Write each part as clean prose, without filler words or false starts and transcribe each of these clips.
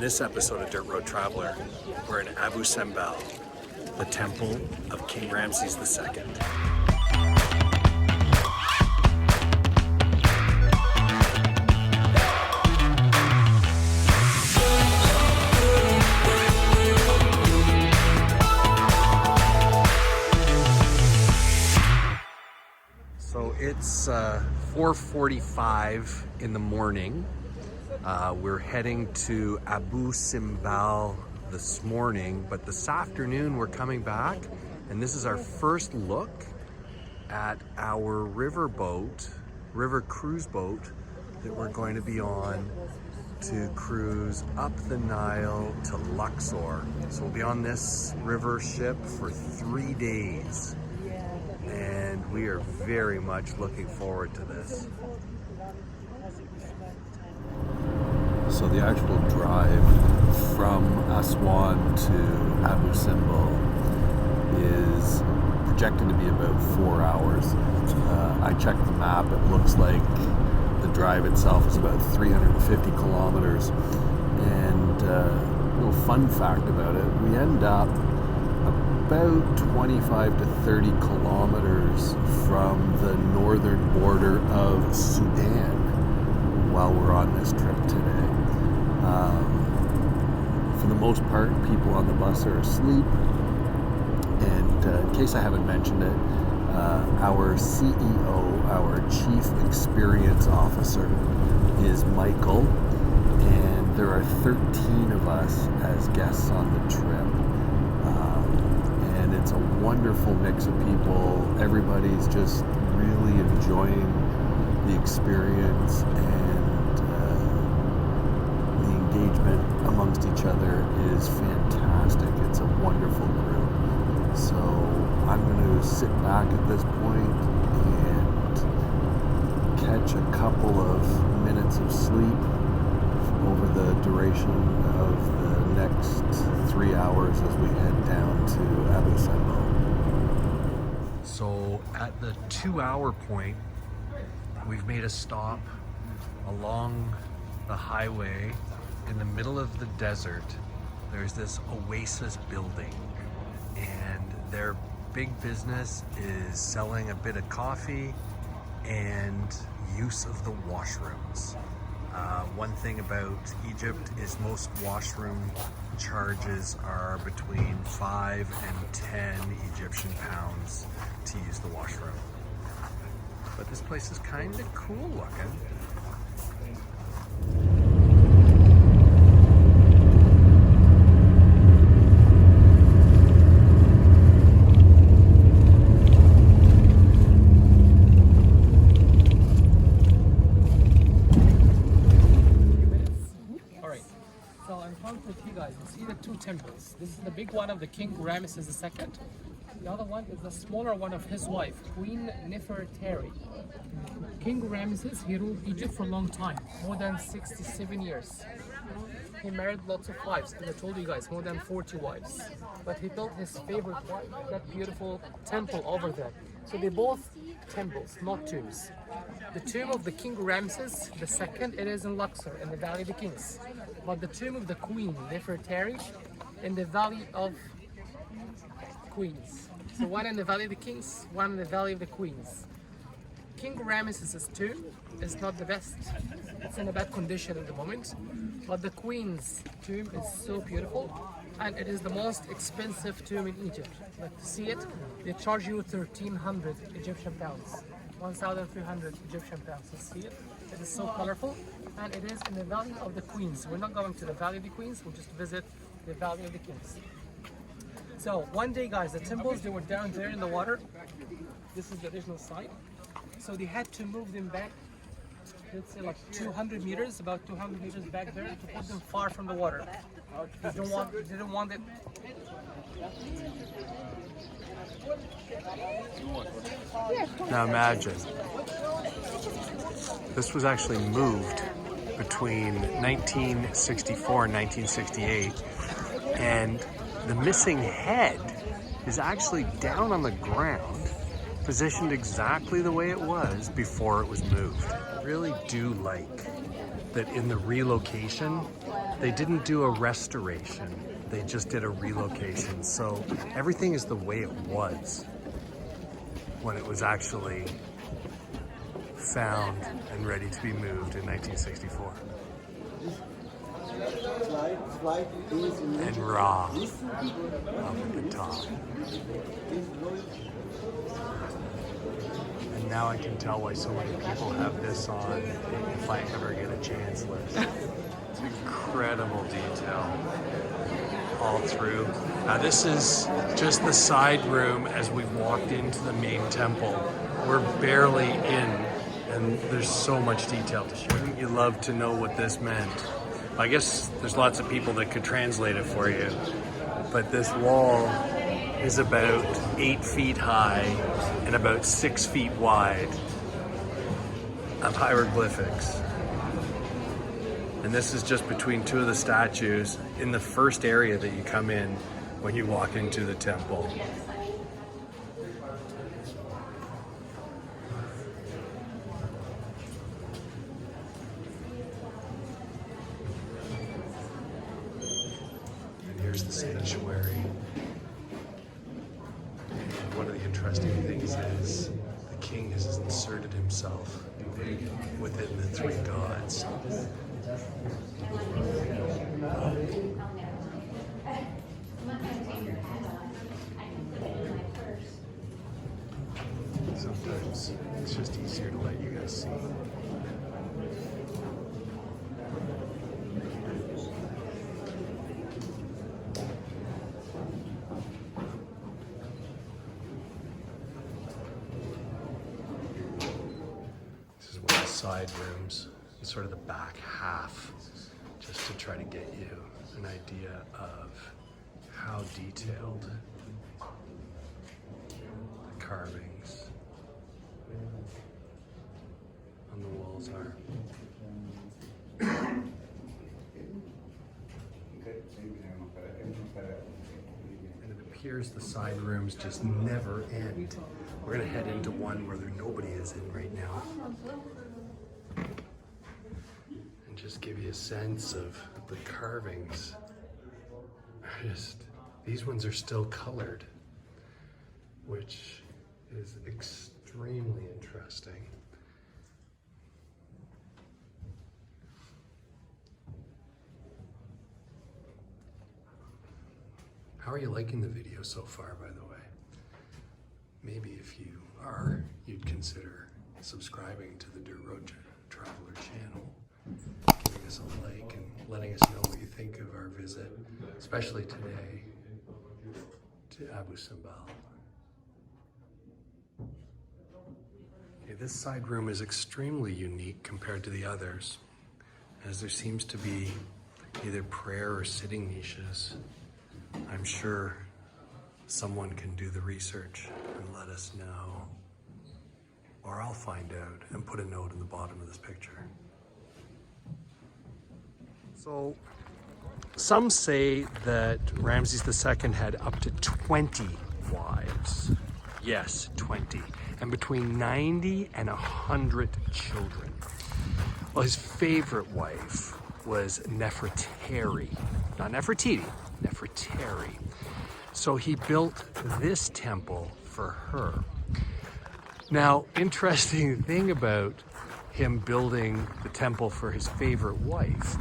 this episode of Dirt Road Traveler, we're in Abu Simbel, the temple of King Ramses II. So it's 4:45 in the morning. We're heading to Abu Simbel this morning, but this afternoon we're coming back, and this is our first look at our river cruise boat that we're going to be on to cruise up the Nile to Luxor. So we'll be on this river ship for 3 days, and we are very much looking forward to this. So the actual drive from Aswan to Abu Simbel is projected to be about 4 hours. I checked the map, it looks like the drive itself is about 350 kilometers. And a little fun fact about it, we end up about 25 to 30 kilometers from the northern border of Sudan while we're on this trip today. For the most part, people on the bus are asleep. And in case I haven't mentioned it, our CEO, our Chief Experience Officer, is Michael, and there are 13 of us as guests on the trip. And it's a wonderful mix of people. Everybody's just really enjoying the experience, and the engagement amongst each other is fantastic. It's a wonderful group. So I'm going to sit back at this point and catch a couple of minutes of sleep over the duration of the next 3 hours as we head down to Abu Simbel. So at the 2-hour point, we've made a stop along the highway in the middle of the desert. There's this oasis building, and their big business is selling a bit of coffee and use of the washrooms. One thing about Egypt is most washroom charges are between 5 and 10 Egyptian pounds to use the washroom. But this place is kind of cool looking. Two temples. This is the big one of the King Ramses II. The other one is the smaller one of his wife, Queen Nefertari. King Ramses, he ruled Egypt for a long time, more than 67 years. He married lots of wives, as I told you guys, more than 40 wives. But he built his favorite wife, that beautiful temple over there. So they're both temples, not tombs. The tomb of the King Ramses II, it is in Luxor, in the Valley of the Kings. But the tomb of the Queen Nefertari, in the Valley of Queens. So one in the Valley of the Kings, one in the Valley of the Queens. King Ramses' tomb is not the best. It's in a bad condition at the moment. But the Queen's tomb is so beautiful, and it is the most expensive tomb in Egypt. Like, to see it, they charge you 1,300 Egyptian pounds. 1,300 Egyptian pounds to see it. It is so colorful, and it is in the Valley of the Queens. We're not going to the Valley of the Queens, we'll just visit the Valley of the Kings. So one day, guys, the temples, they were down there in the water. This is the original site. So they had to move them back, let's say like 200 meters, about 200 meters back there, to put them far from the water. They didn't want it. Now imagine, this was actually moved between 1964 and 1968, and the missing head is actually down on the ground, positioned exactly the way it was before it was moved. I really do like that in the relocation, They didn't do a restoration. They just did a relocation. So everything is the way it was when it was actually found and ready to be moved in 1964. And Ra up at the top. And now I can tell why so many people have this on If I Ever Get a Chance list. It's incredible detail all through. Now this is just the side room as we've walked into the main temple. We're barely in, and there's so much detail to show. Wouldn't you love to know what this meant? I guess there's lots of people that could translate it for you, but this wall is about 8 feet high and about 6 feet wide of hieroglyphics. And this is just between two of the statues in the first area that you come in when you walk into the temple. And here's the sanctuary. And one of the interesting things is the king has inserted himself within the three gods. Sometimes it's just easier to let you guys see. This is one of the side rooms, sort of the back half, just to try to get you an idea of how detailed the carvings on the walls are. And it appears the side rooms just never end. We're gonna head into one where nobody is in right now. And just give you a sense of the carvings. These ones are still colored, which is extremely interesting. How are you liking the video so far, by the way? Maybe if you are, you'd consider subscribing to the Dirt Road Traveler channel, giving us a like and letting us know what you think of our visit, especially today to Abu Simbel. Okay, this side room is extremely unique compared to the others, as there seems to be either prayer or sitting niches. I'm sure someone can do the research and let us know, or I'll find out and put a note in the bottom of this picture. So, some say that Ramses II had up to 20 wives. Yes, 20. And between 90 and 100 children. Well, his favorite wife was Nefertari. Not Nefertiti, Nefertari. So he built this temple for her. Now, interesting thing about him building the temple for his favorite wife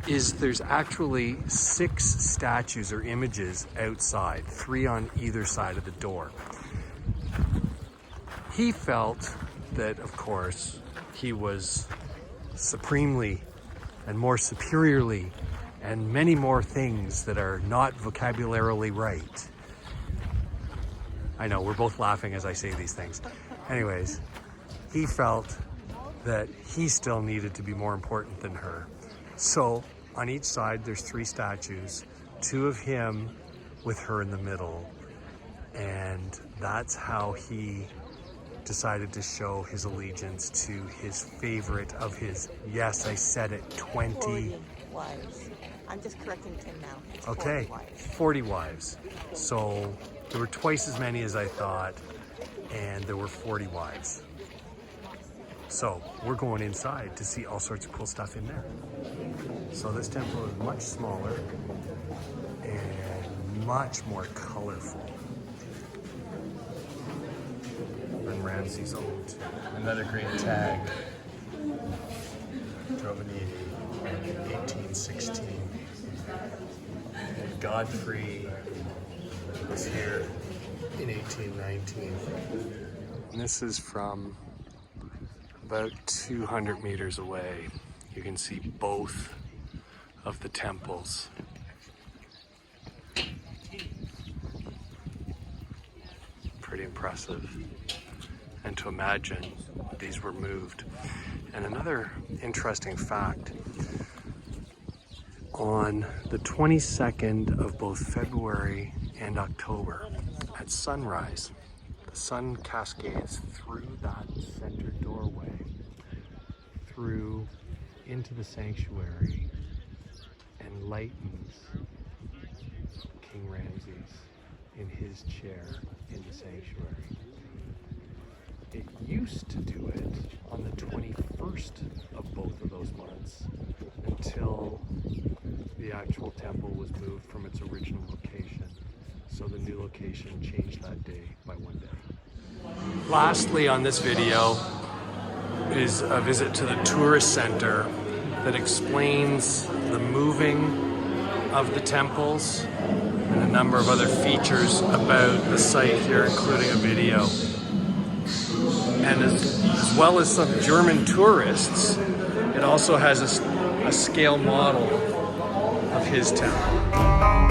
is there's actually 6 statues or images outside, 3 on either side of the door. He felt that, of course, he was supremely and more superiorly and many more things that are not vocabularily right. I know, we're both laughing as I say these things. Anyways, he felt that he still needed to be more important than her. So on each side, there's 3 statues, 2 of him with her in the middle. And that's how he decided to show his allegiance to his favorite of his, yes, I said it, 20 40 wives. I'm just correcting Tim now. It's okay, 40 wives. 40 wives. So there were twice as many as I thought, and there were 40 wives. So we're going inside to see all sorts of cool stuff in there. So this temple is much smaller and much more colorful than Ramses owned. Another great tag. Drove in 1816. And Godfrey was here in 1819. And this is from about 200 meters away. You can see both of the temples. Pretty impressive. And to imagine these were moved. And another interesting fact, on the 22nd of both February and October, at sunrise, the sun cascades through that center doorway, through into the sanctuary, and lightens King Ramses in his chair in the sanctuary. It used to do it on the 21st of both of those months until the actual temple was moved from its original location. So the new location changed that day by 1 day. Lastly on this video is a visit to the tourist center that explains the moving of the temples and a number of other features about the site here, including a video. And as well as some German tourists, it also has a scale model of his temple.